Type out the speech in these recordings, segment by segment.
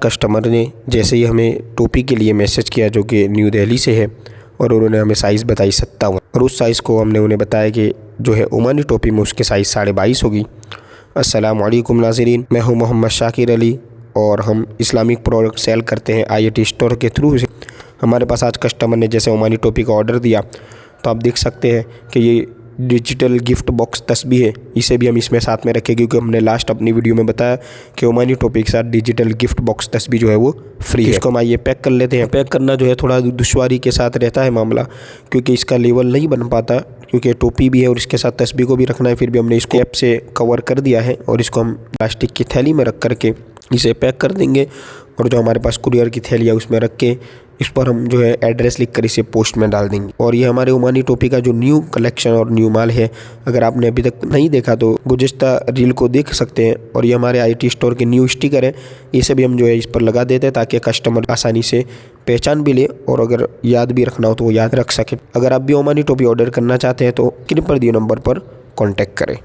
Customer ने जैसे ही हमें टोपी के लिए मैसेज किया जो कि न्यू दिल्ली से है, और उन्होंने हमें साइज़ बताई 57, और उस साइज़ को हमने उन्हें बताया कि जो है ओमानी टोपी में उसके साइज़ 22.5 होगी। अस्सलाम वालेकुम नाज़रीन, मैं हूं मोहम्मद शाकिर अली और हम इस्लामिक प्रोडक्ट सेल करते हैं IAT स्टोर के थ्रू से। हमारे पास आज कस्टमर ने जैसे ओमानी टोपी का ऑर्डर दिया तो आप देख सकते हैं कि ये डिजिटल गिफ्ट बॉक्स तस्बीह है, इसे भी हम इसमें साथ में रखें क्योंकि हमने लास्ट अपनी वीडियो में बताया कि ओमानी टोपी के साथ डिजिटल गिफ्ट बॉक्स तस्बीह जो है वो फ्री है। इसको हम आइए पैक कर लेते हैं। पैक करना जो है थोड़ा दुश्वारी के साथ रहता है मामला, क्योंकि इसका लेवल नहीं बन पाता, क्योंकि टोपी भी है और इसके साथ तस्बीह को भी रखना है। फिर भी हमने इसको कैप से कवर कर दिया है और इसको हम प्लास्टिक की थैली में रख करके इसे पैक कर देंगे, और जो हमारे पास कुरियर की थैली है उसमें रख के इस पर हम जो है एड्रेस लिख कर इसे पोस्ट में डाल देंगे। और ये हमारे ओमानी टोपी का जो न्यू कलेक्शन और न्यू माल है, अगर आपने अभी तक नहीं देखा तो गुज़िश्ता रील को देख सकते हैं। और ये हमारे IAT स्टोर के न्यू स्टिकर है, इसे भी हम जो है इस पर लगा देते हैं ताकि कस्टमर आसानी से पहचान भी ले और अगर याद भी रखना हो तो वो याद रख सके। अगर आप भी ओमानी टोपी ऑर्डर करना चाहते हैं तो स्क्रीन पर दिए नंबर पर कॉन्टैक्ट करें।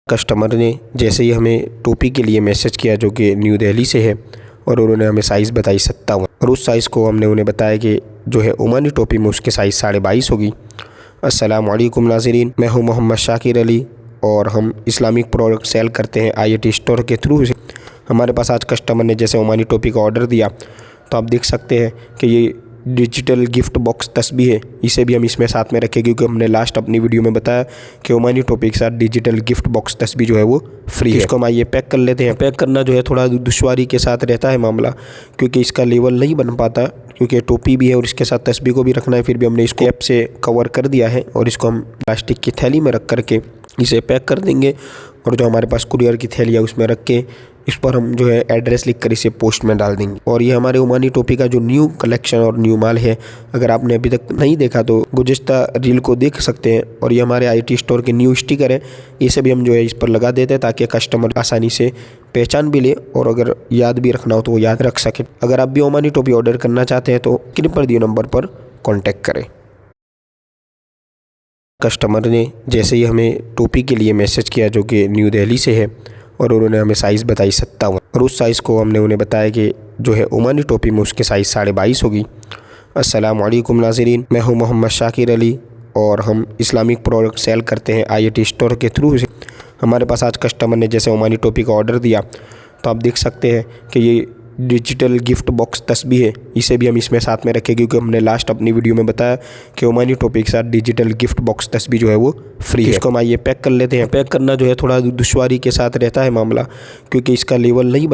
कस्टमर ने जैसे ही हमें टोपी के लिए मैसेज किया जो कि न्यू दिल्ली से है, और उन्होंने हमें साइज़ बताई 57, और उस साइज़ को हमने उन्हें बताया कि जो है ओमानी टोपी में उसके साइज़ 22.5 होगी। अस्सलाम वालेकुम नाज़रीन, मैं हूं मोहम्मद शाकिर अली और हम इस्लामिक प्रोडक्ट सेल करते हैं IAT स्टोर के थ्रू से। हमारे पास आज कस्टमर ने जैसे ओमानी टोपी का ऑर्डर दिया तो आप देख सकते हैं कि ये डिजिटल गिफ्ट बॉक्स तस्बीह है, इसे भी हम इसमें साथ में रखें क्योंकि हमने लास्ट अपनी वीडियो में बताया कि ओमानी टोपी के साथ डिजिटल गिफ्ट बॉक्स तस्बीह जो है वो फ्री है। इसको हम आइए पैक कर लेते हैं। पैक करना जो है थोड़ा दुश्वारी के साथ रहता है मामला, क्योंकि इसका लेवल नहीं बन पाता, क्योंकि टोपी भी है और इसके साथ तस्बीह को भी रखना है। फिर भी हमने इसको कैप से कवर कर दिया है और इसको हम प्लास्टिक की थैली में रख करके इसे पैक कर देंगे, और जो हमारे पास कुरियर की थैली है उसमें रख के इस पर हम जो है एड्रेस लिख कर इसे पोस्ट में डाल देंगे। और ये हमारे ओमानी टोपी का जो न्यू कलेक्शन और न्यू माल है, अगर आपने अभी तक नहीं देखा तो गुज़िश्ता रील को देख सकते हैं। और ये हमारे IAT स्टोर के न्यू स्टिकर है, इसे भी हम जो है इस पर लगा देते हैं ताकि कस्टमर आसानी से पहचान भी ले और अगर याद भी रखना हो तो वो याद रख सके। अगर आप भी ओमानी टोपी ऑर्डर करना चाहते हैं तो स्क्रीन पर दिए नंबर पर कॉन्टैक्ट करें। कस्टमर ने जैसे ही हमें टोपी के लिए मैसेज किया जो कि न्यू दिल्ली से है, और उन्होंने हमें साइज़ बताई 57, और उस साइज़ को हमने उन्हें बताया कि जो है ओमानी टोपी में उसके साइज़ 22.5 होगी। अस्सलाम वालेकुम नाज़रीन, मैं हूं मोहम्मद शाकिर अली और हम इस्लामिक प्रोडक्ट सेल करते हैं IAT स्टोर के थ्रू से। हमारे पास आज कस्टमर ने जैसे ओमानी टोपी का ऑर्डर दिया तो आप देख सकते हैं कि ये डिजिटल गिफ्ट बॉक्स तस्बीह है, इसे भी हम इसमें साथ में रखें क्योंकि हमने लास्ट अपनी वीडियो में बताया कि ओमानी टोपी के साथ डिजिटल गिफ्ट बॉक्स तस्बीह जो है वो फ्री है। इसको हम आइए पैक कर लेते हैं। पैक करना जो है थोड़ा दुश्वारी के साथ रहता है मामला, क्योंकि इसका लेवल नहीं